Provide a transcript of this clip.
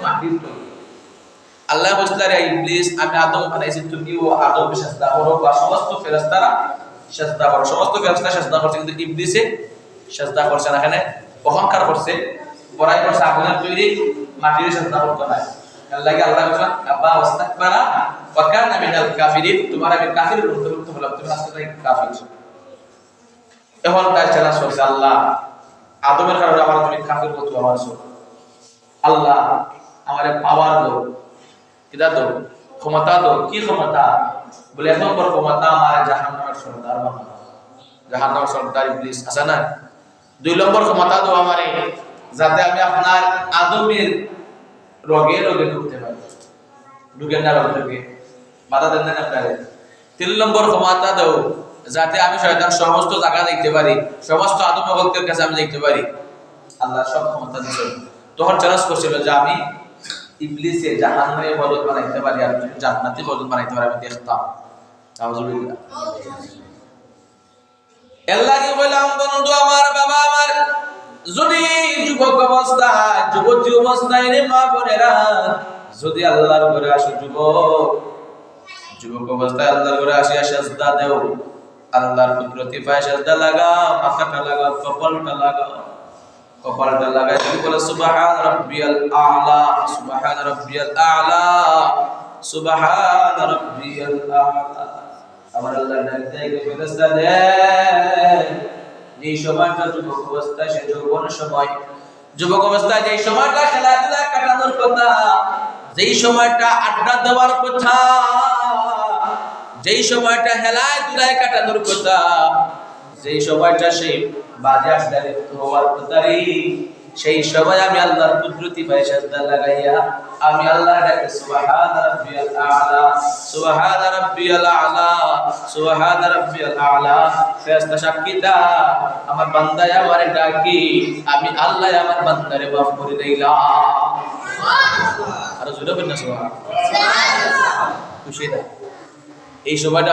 মাটির তৈরি। আল্লাহ বললেন ইবলিস আমি আদম বানাইছি তুমি ও আদম সাজদা করো বা সমস্ত ফেরেশতারা সাজদা করো। সমস্ত ফেরেশতা সাজদা করছে কিন্তু ইবলিসে সাজদা করছে না। এখানে অহংকার করছে, বড়াই করছে, আগুনের তৈরি মাটির সাজদা করতে না। আল্লাহ বলেন আবা ওয়াস্তাকবারা ওয়া কানা মিনাল কাফিরিন, তোমার আমি কাফিরের অন্তর্ভুক্ত হলাম, তুমি আজকে থেকে কাফির। এখন তার চ্যালেঞ্জ করছে আল্লাহ আদমের কারণে আমার তুমি কাফির বলছো আমার সব। আল্লাহ আমারে পাওয়ার দাও, কিদা দাও, ক্ষমতা দাও। কি ক্ষমতা? বলে এক নম্বর ক্ষমতা আমার জাহান্নামের সর্দার বানাও, জাহান্নামের সর্দার ইবলিস আছে না। দুই নম্বর ক্ষমতা দাও আমারে যাতে আমি আপনার আদমের রোগে রোগে ঢুকতে পারি, ঢুকেন না রোগে বাধা দেন না আপনারে। তিন নম্বর ক্ষমতা দাও যাতে আমি শয়তান সমস্ত জায়গা দেখতে পারি, সমস্ত আদম ভক্তের কাছে আমি দেখতে পারি। আল্লাহ সব ক্ষমতা দিয়েছেন। তখন চ্যালেঞ্জ করছিল যে আমি ইবলিসে জাহান্নামে বদল বানাইতে পারি আর জান্নাতি বদল বানাইতে পারি, আমি দেখতাম। আউযুবিল্লাহ। আল্লাহ কি বললাম বন্ধু আমার, বাবা আমার, যদি যুবক অবস্থায় যুবতী অবস্থায় রে মা বোনেরা যদি আল্লাহর ঘরে আসো, যুবক অবস্থায় আল্লাহর ঘরে আসিয়া সাজদা দেও, আল্লাহর কুদরতি পায়ে সাজদা লাগাও, মাথাটা লাগাও, কপালটা লাগাও, কপালটা লাগাই তুমি বলো সুবহান রাব্বিয়াল আ'লা, সুবহান রাব্বিয়াল আ'লা, সুবহান রাব্বিয়াল আ'লা। আমার আল্লাহ ডাকতে ফেরেশতা দেয় যে সময়টা যুবক অবস্থায় সে যৌবন সময়, যুবক অবস্থায় যে সময়টা খেলাধুলা কাটানোর কথা, যেই সময়টা আড্ডা দেওয়ার কথা, যেই সময়টা হেলায় দুলায় কাটানোর কথা, যেই সময়টা সেই বাজে আসলে হওয়ার কথা, সেই সময় আমি আল্লাহর কুদরতি পায়ে সাজদা লাগাইয়া আমি আল্লাহর ডাকে সুবহান রাব্বিয়াল আ'লা, সুবহান রাব্বিয়াল আ'লা, সুবহান রাব্বিয়াল আ'লা। ফেরেশতা সাক্ষীটা আমার বান্দায় আমারে ডাকি, আমি আল্লাহ আমার বান্দারে মাফ করে দিলাম। সুবহানাল্লাহ। আর জোরে বলেন না সুবহানাল্লাহ। খুশি না এই সময়টা